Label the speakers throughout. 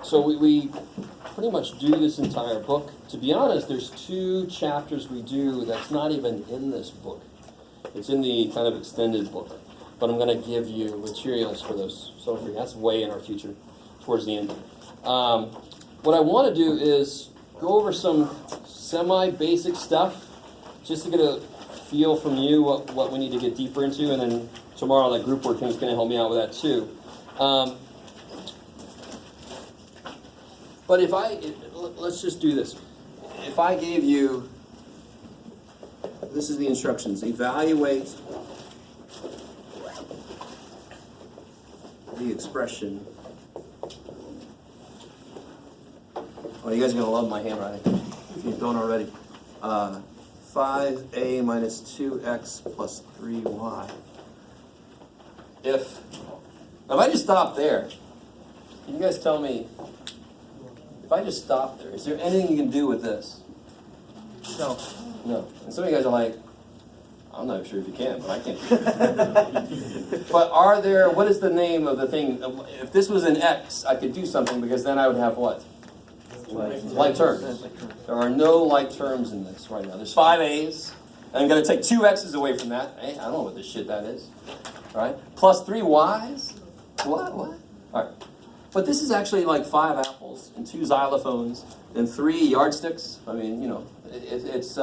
Speaker 1: So we pretty much do this entire book. To be honest, there's 2 chapters we do that's not even in this book. It's in the kind of extended book. But I'm going to give you materials for those. So that's way in our future, towards the end. What I want to do is go over some semi-basic stuff, just to get a feel from you what we need to get deeper into, and then tomorrow that group work thing is going to help me out with that too. But let's just do this. If I gave you, this is the instructions, evaluate the expression. Oh, you guys are going to love my handwriting, if you don't already. 5a minus 2x plus 3y. If I just stop there, can you guys tell me, if I just stop there, is there anything you can do with this?
Speaker 2: No.
Speaker 1: No. And some of you guys are like, I'm not sure if you can, but I can't. But what is the name of the thing? If this was an x, I could do something, because then I would have what? Like terms. There are no like terms in this right now. There's 5 a's, and I'm going to take 2 x's away from that. Hey, I don't know what this shit that is. All right? Plus 3 y's? What? All right. But this is actually like 5 apples and 2 xylophones and 3 yardsticks. I mean, it's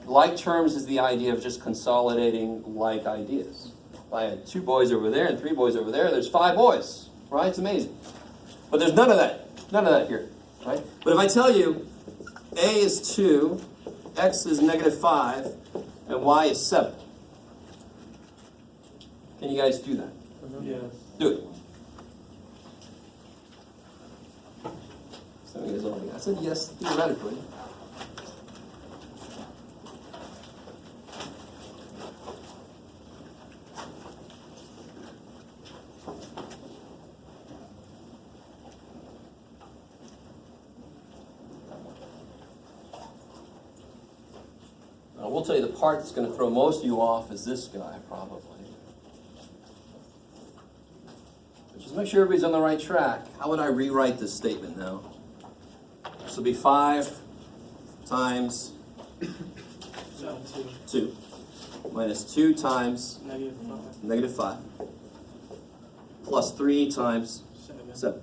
Speaker 1: like terms is the idea of just consolidating like ideas. If I had 2 boys over there and 3 boys over there, there's 5 boys, right? It's amazing. But there's none of that here, right? But if I tell you a is 2, x is -5, and y is 7, can you guys do that?
Speaker 2: Yes.
Speaker 1: Do it. Some of you guys already. I said yes, theoretically. Now, we'll tell you the part that's going to throw most of you off is this guy, probably. But just make sure everybody's on the right track. How would I rewrite this statement now? This will be 5 times 2 minus 2 times -5 plus 3 times 7.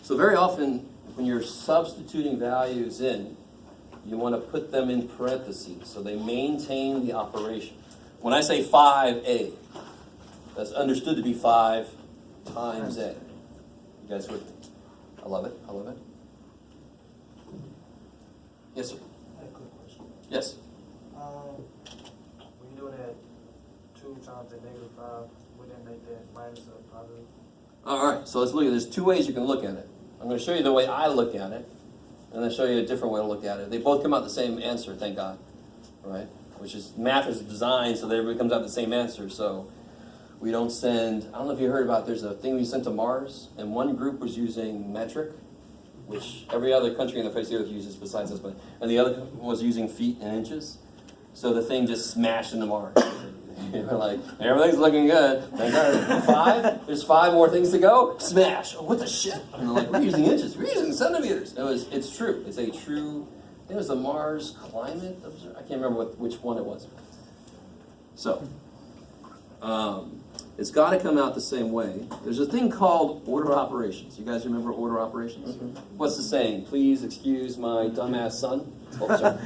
Speaker 1: So very often when you're substituting values in, you want to put them in parentheses so they maintain the operation. When I say 5a, that's understood to be 5 times a. You guys with me? I love it. Yes, sir.
Speaker 2: I have a quick question.
Speaker 1: Yes.
Speaker 2: When you're doing that 2 times a -5, would that make that minus a positive?
Speaker 1: All right, so let's look at this. 2 ways you can look at it. I'm going to show you the way I look at it, and then show you a different way to look at it. They both come out the same answer, thank God. Right? Which is, math is designed so that everybody comes out the same answer. So we don't send, I don't know if you heard about, there's a thing we sent to Mars, and one group was using metric, which every other country in the face of the earth uses besides us, and the other was using feet and inches. So the thing just smashed into Mars. You're like, everything's looking good. Thank God. 5? There's 5 more things to go. Smash. Oh, what the shit? And they're like, we're using inches. We're using centimeters. It's true. It's a true. I think it was the Mars Climate Observer. I can't remember which one it was. So, it's got to come out the same way. There's a thing called order operations. You guys remember order operations? Mm-hmm. What's the saying? Please excuse my dumbass son. Oh, sorry.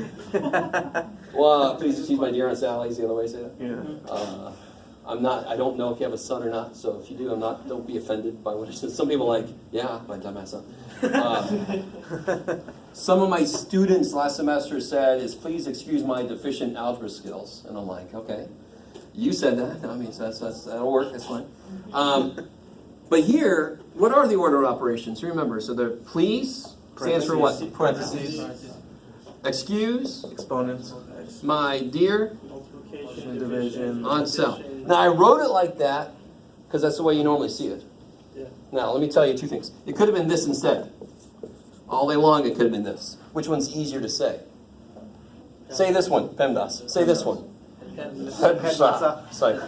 Speaker 1: Well, please excuse my dear Aunt Sally is the other way to say that.
Speaker 2: Yeah.
Speaker 1: I don't know if you have a son or not, so if you do, don't be offended by what I said. Some people are like, yeah, my dumbass son. Some of my students last semester said, please excuse my deficient algebra skills. And I'm like, okay, you said that. I mean, that'll work, that's fine. But here, what are the order operations? Remember, so the please stands for what?
Speaker 2: Parentheses.
Speaker 1: Excuse.
Speaker 2: Exponents.
Speaker 1: My dear
Speaker 2: Multiplication. Division.
Speaker 1: Aunt Sal. Now, I wrote it like that because that's the way you normally see it.
Speaker 2: Yeah.
Speaker 1: Now, let me tell you 2 things. It could have been this instead. All day long, it could have been this. Which one's easier to say? Say this one, PEMDAS. Say this one. PEMDAS. It's like,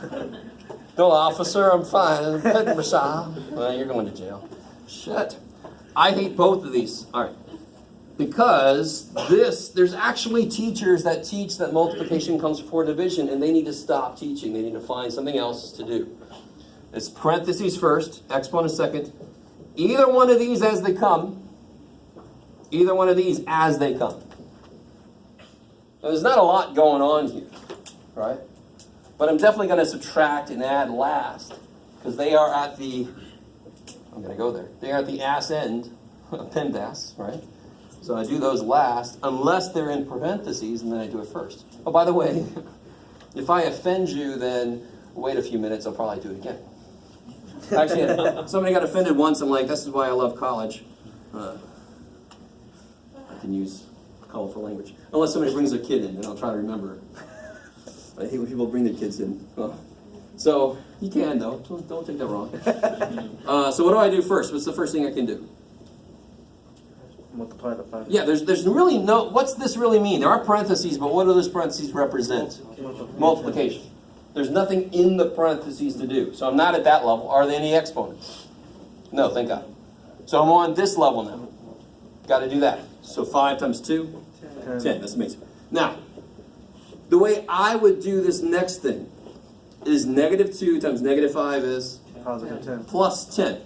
Speaker 1: no, officer, I'm fine. PEMDAS. Well, you're going to jail. Shit. I hate both of these. All right. Because there's actually teachers that teach that multiplication comes before division, and they need to stop teaching. They need to find something else to do. It's parentheses first, exponent second. Either one of these as they come. Either one of these as they come. Now, there's not a lot going on here, right? But I'm definitely going to subtract and add last, because they are at the, I'm going to go there. They are at the ass end of PEMDAS, right? So I do those last, unless they're in parentheses, and then I do it first. Oh, by the way, if I offend you, then wait a few minutes, I'll probably do it again. Actually, somebody got offended once. I'm like, this is why I love college. I can use colorful language. Unless somebody brings a kid in, then I'll try to remember. I hate when people bring their kids in. So, you can, though. Don't take that wrong. So what do I do first? What's the first thing I can do?
Speaker 2: Multiply the 5.
Speaker 1: Yeah, there's really no, what's this really mean? There are parentheses, but what do those parentheses represent? Multiplication. There's nothing in the parentheses to do. So I'm not at that level. Are there any exponents? No, thank God. So I'm on this level now. Got to do that. So 5 times 2? 10. That's amazing. Now, the way I would do this next thing is negative 2 times negative 5 is?
Speaker 2: Positive 10.
Speaker 1: Plus 10.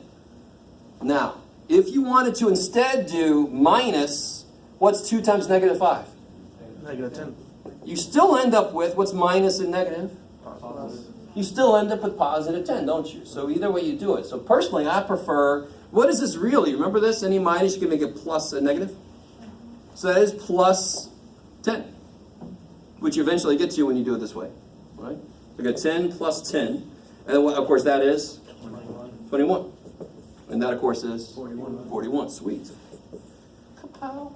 Speaker 1: Now, if you wanted to instead do minus, what's 2 times negative 5?
Speaker 2: Negative 10.
Speaker 1: You still end up with, what's minus and negative?
Speaker 2: Positive.
Speaker 1: You still end up with positive 10, don't you? So either way you do it. So personally, I prefer, what is this really? Remember this? Any minus, you can make it plus a negative. So that is plus 10, which you eventually get to when you do it this way. Right? So we got 10 plus 10. And then, of course, that is 21. And that, of course, is 41. Sweet. Kapow.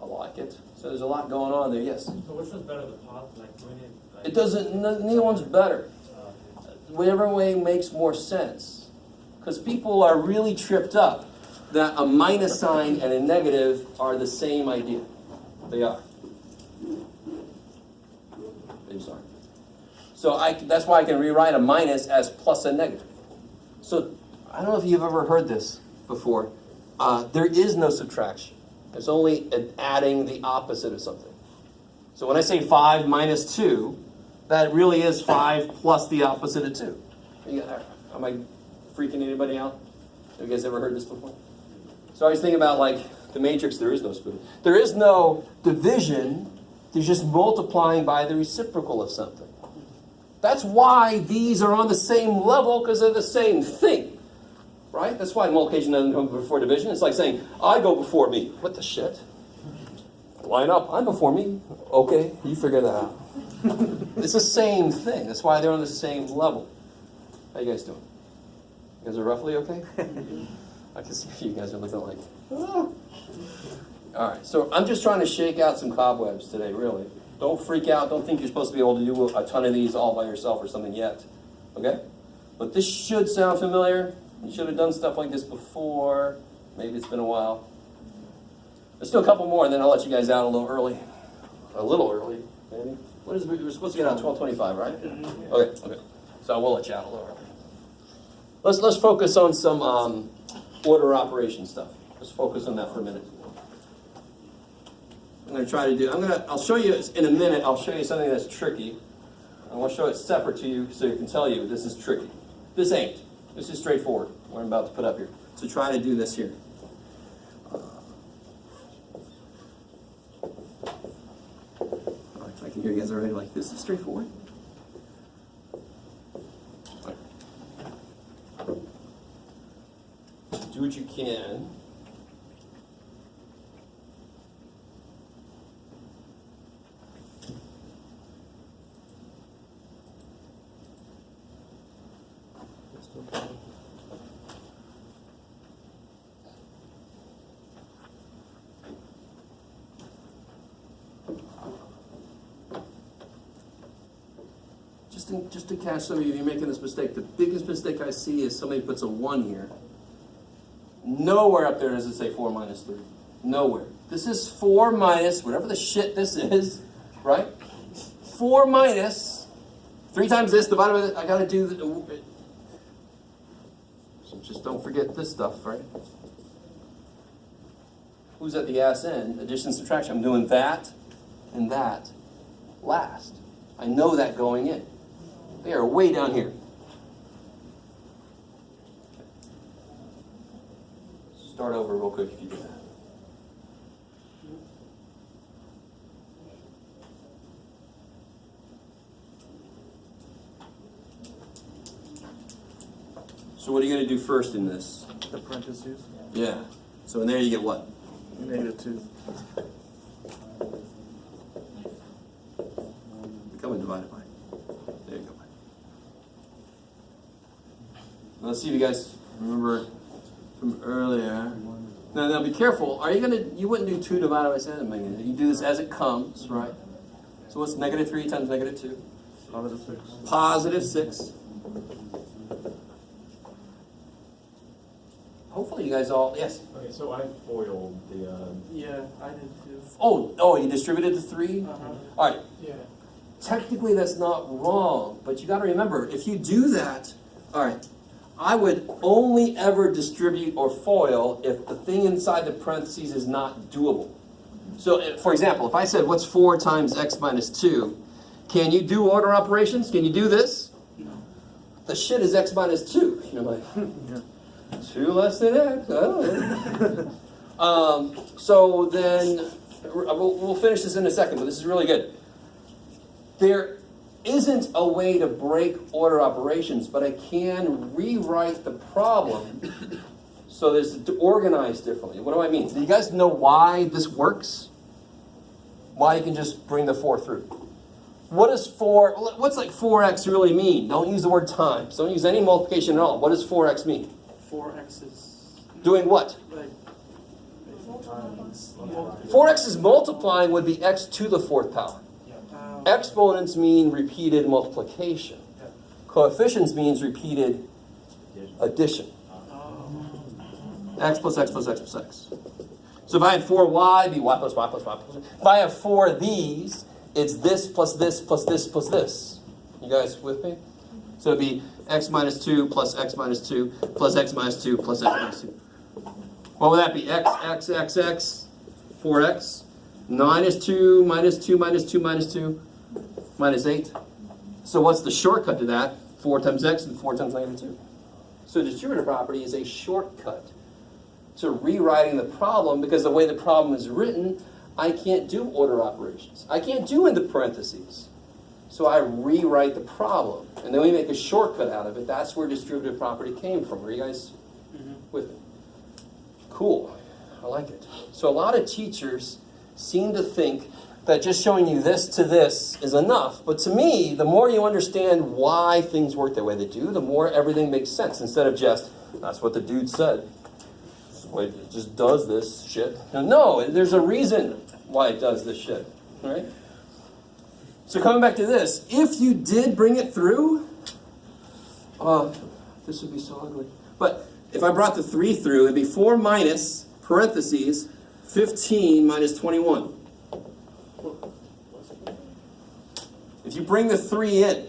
Speaker 1: I like it. So there's a lot going on there, yes?
Speaker 3: So which one's better, the pop, like doing it? Like,
Speaker 1: It doesn't, neither one's better. Whatever way makes more sense. Because people are really tripped up that a minus sign and a negative are the same idea. They are. They just are. So that's why I can rewrite a minus as plus a negative. So I don't know if you've ever heard this before. There is no subtraction. There's only adding the opposite of something. So when I say 5 minus 2, that really is 5 plus the opposite of 2. Am I freaking anybody out? Have you guys ever heard this before? So I was thinking about, like, the matrix, there is no spoon. There is no division. There's just multiplying by the reciprocal of something. That's why these are on the same level, because they're the same thing. Right? That's why multiplication doesn't come before division. It's like saying, I go before me. What the shit? Line up. I'm before me. Okay, you figure that out. It's the same thing. That's why they're on the same level. How you guys doing? You guys are roughly okay? I can see a few guys are looking like, oh. All right, so I'm just trying to shake out some cobwebs today, really. Don't freak out. Don't think you're supposed to be able to do a ton of these all by yourself or something yet. Okay? But this should sound familiar. You should have done stuff like this before. Maybe it's been a while. Let's do a couple more, and then I'll let you guys out a little early. A little early, maybe. What is we're supposed to get out 12:25, right? Okay. So I will let you out a little early. Let's focus on some order operation stuff. Let's focus on that for a minute. I'm going to try to do. I'll show you in a minute. I'll show you something that's tricky. I want to show it separate to you so you can tell you this is tricky. This ain't. This is straightforward, what I'm about to put up here. So try to do this here. I can hear you guys already like, this is straightforward. Right. Do what you can. Just to catch some of you, you're making this mistake. The biggest mistake I see is somebody puts a 1 here. Nowhere up there does it say 4 minus 3. Nowhere. This is 4 minus, whatever the shit this is, right? 4 minus 3 times this divided by this. I got to do some just don't forget this stuff, right? Who's at the ass end? Addition, subtraction. I'm doing that and that last. I know that going in. They are way down here. Start over real quick if you do that. So what are you going to do first in this?
Speaker 4: The parentheses.
Speaker 1: Yeah. So in there you get what?
Speaker 4: -2.
Speaker 1: Become divided by. There you go. Let's see if you guys remember from earlier. Now be careful. Are you gonna? You wouldn't do 2 divided by 7. You do this as it comes, right? So what's -3 times -2?
Speaker 4: +6.
Speaker 1: Positive 6. Hopefully you guys all, yes.
Speaker 3: Okay, so I foiled the,
Speaker 2: Yeah, I did too.
Speaker 1: Oh, you distributed the 3? All right.
Speaker 2: Yeah.
Speaker 1: Technically that's not wrong, but you got to remember, if you do that, all right, I would only ever distribute or FOIL if the thing inside the parentheses is not doable. So, for example, if I said, what's 4 times x minus 2, can you do order operations? Can you do this?
Speaker 2: No.
Speaker 1: The shit is x minus 2. You're like,
Speaker 4: Yeah.
Speaker 1: 2 less than x, I don't know. So then, we'll finish this in a second, but this is really good. There isn't a way to break order operations, but I can rewrite the problem so that it's organized differently. What do I mean? Do you guys know why this works? Why you can just bring the 4 through? What's like 4x really mean? Don't use the word times. Don't use any multiplication at all. What does 4x mean?
Speaker 2: 4x is
Speaker 1: Doing what?
Speaker 2: like
Speaker 1: 4x is multiplying would be x to the 4th power. Exponents mean repeated multiplication. Coefficients means repeated addition. X plus x plus x plus x. So if I had 4y, it'd be y plus y plus y plus y. If I have 4 of these, it's this plus this plus this plus this. You guys with me? So it'd be x minus 2 plus x minus 2 plus x minus 2 plus x minus 2. What would that be? X, 4x, minus 2, minus 2, minus 2, minus 2, minus 8. So what's the shortcut to that? 4 times x and 4 times -2. So distributive property is a shortcut to rewriting the problem, because the way the problem is written, I can't do order operations. I can't do in the parentheses. So I rewrite the problem, and then we make a shortcut out of it. That's where distributive property came from. Are you guys with me? Cool. I like it. So a lot of teachers seem to think that just showing you this to this is enough. But to me, the more you understand why things work the way they do, the more everything makes sense. Instead of just, that's what the dude said. It just does this shit. No, there's a reason why it does this shit. Right? So coming back to this, if you did bring it through, this would be so ugly. But if I brought the 3 through, it'd be 4 minus, parentheses, 15 minus 21. If you bring the 3 in,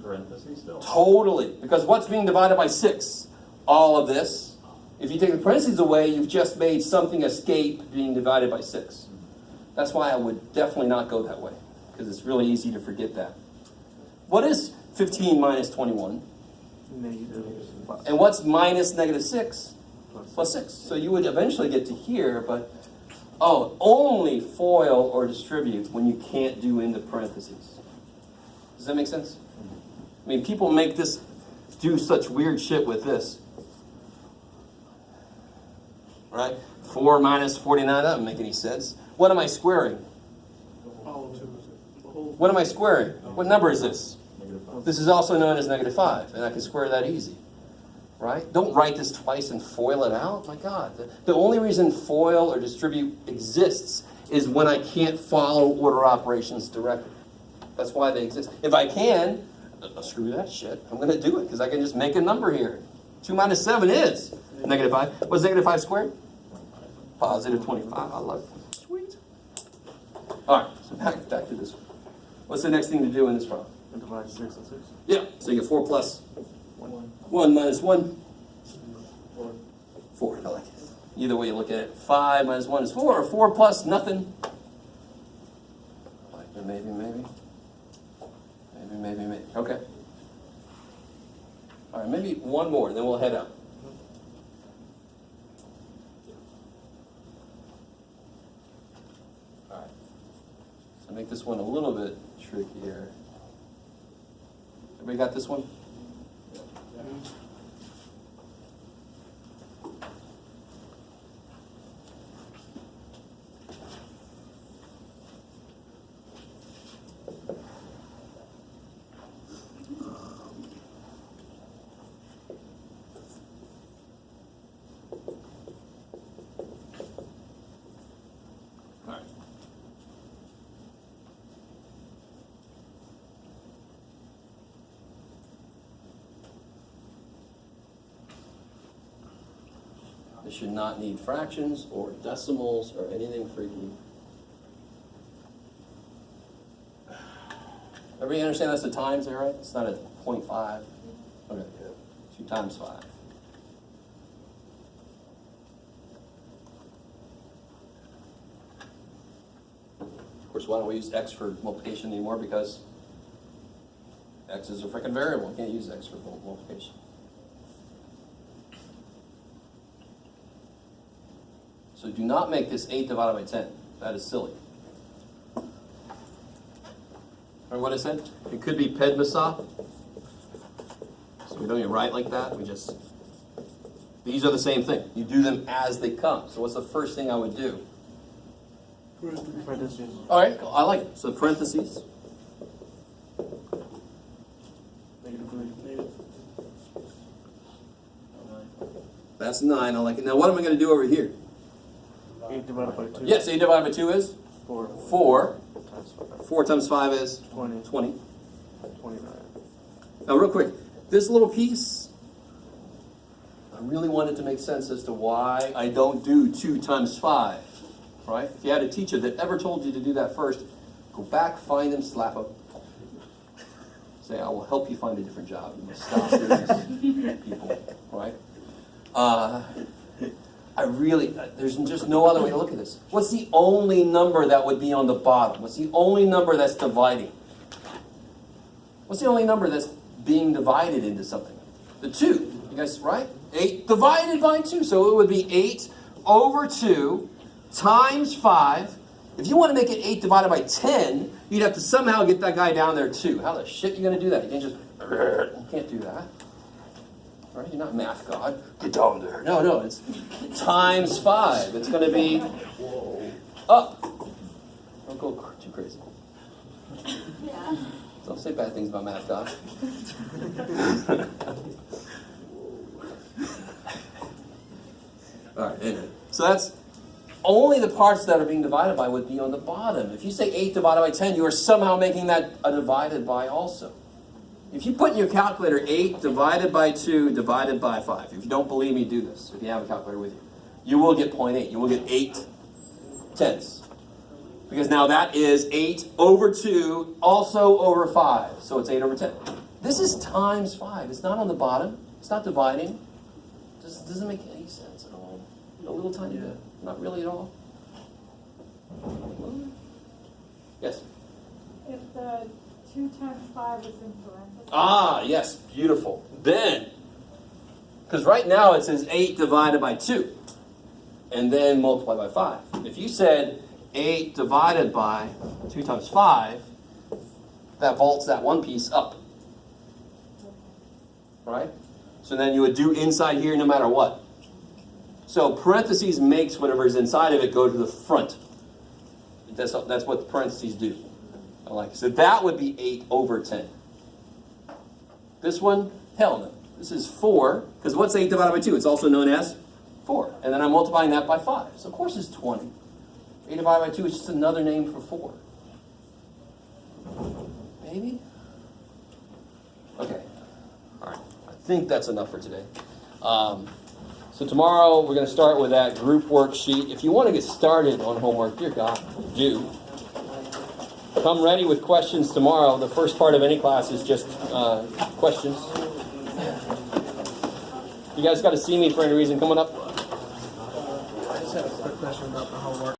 Speaker 3: parentheses still.
Speaker 1: totally, because what's being divided by 6? All of this. If you take the parentheses away, you've just made something escape being divided by 6. That's why I would definitely not go that way, because it's really easy to forget that. What is 15 minus 21?
Speaker 4: -.
Speaker 1: And what's minus -6? Plus 6. So you would eventually get to here, but only FOIL or distribute when you can't do in the parentheses. Does that make sense? I mean, people make this, do such weird shit with this. Right? 4 minus 49, that doesn't make any sense. What am I squaring? What am I squaring? What number is this? This is also known as -5, and I can square that easy. Right? Don't write this twice and FOIL it out. My God. The only reason FOIL or distribute exists is when I can't follow order operations directly. That's why they exist. If I can, screw that shit. I'm going to do it because I can just make a number here. 2 minus 7 is -5. What's -5 squared? Positive 25. I love it. Sweet. All right. So back to this one. What's the next thing to do in this problem?
Speaker 4: Divide 6 and 6.
Speaker 1: Yeah. So you get 4 plus 1 minus 1. 4, I like it. Either way you look at it, 5 minus 1 is 4, or 4 plus nothing. Like maybe. Okay. All right, maybe one more, and then we'll head out. All right. So make this one a little bit trickier. Everybody got this one? All right. This should not need fractions or decimals or anything freaky. Everybody understand that's the times there, right? It's not a 0.5. Okay. 2 times 5. Of course, why don't we use x for multiplication anymore? Because x is a freaking variable. You can't use x for multiplication. So do not make this 8 divided by 10. That is silly. Remember what I said? It could be Pedmasa. So we don't even write like that. We just, these are the same thing. You do them as they come. So what's the first thing I would do?
Speaker 4: Parentheses.
Speaker 1: All right, I like it. So parentheses.
Speaker 4: -3.
Speaker 1: That's 9. I like it. Now what am I going to do over here?
Speaker 4: 8 divided by 2.
Speaker 1: Yes, 8 divided by 2 is
Speaker 4: 4.
Speaker 1: 4.
Speaker 4: Times 5.
Speaker 1: 4 times 5 is
Speaker 4: 20.
Speaker 1: 20.
Speaker 4: 29.
Speaker 1: Now real quick, this little piece, I really wanted to make sense as to why I don't do 2 times 5. Right? If you had a teacher that ever told you to do that first, go back, find them, slap them. Say, I will help you find a different job. You must stop doing this, people. Right? I really, there's just no other way to look at this. What's the only number that would be on the bottom? What's the only number that's dividing? What's the only number that's being divided into something? The 2. You guys, right? 8 divided by 2. So it would be 8 over 2 times 5. If you want to make it 8 divided by 10, you'd have to somehow get that guy down there too. How the shit are you going to do that? You can't just, you can't do that. Right? You're not math god. Get down there. No, it's times 5. It's going to be up. Don't go too crazy. Don't say bad things about math god. All right, anyway. So that's only the parts that are being divided by would be on the bottom. If you say 8 divided by 10, you are somehow making that a divided by also. If you put in your calculator 8 divided by 2 divided by 5, if you don't believe me, do this. If you have a calculator with you, you will get 0.8. You will get 8 tenths. Because now that is 8 over 2, also over 5. So it's 8 over 10. This is times 5. It's not on the bottom. It's not dividing. It doesn't make any sense at all. A little tiny bit. Not really at all. Yes?
Speaker 5: If the 2 times 5 is in parentheses.
Speaker 1: Ah, yes, beautiful. Then, because right now it says 8 divided by 2, and then multiply by 5. If you said 8 divided by 2 times 5, that vaults that one piece up. Right? So then you would do inside here no matter what. So parentheses makes whatever is inside of it go to the front. That's what the parentheses do. I like it. So that would be 8 over 10. This one, hell no. This is 4, because what's 8 divided by 2? It's also known as 4. And then I'm multiplying that by 5. So of course it's 20. 8 divided by 2 is just another name for 4. Maybe? Okay. All right. I think that's enough for today. So tomorrow we're going to start with that group worksheet. If you want to get started on homework, dear God, do. Come ready with questions tomorrow. The first part of any class is just questions. You guys got to see me for any reason coming up?
Speaker 4: just had a quick question about the homework.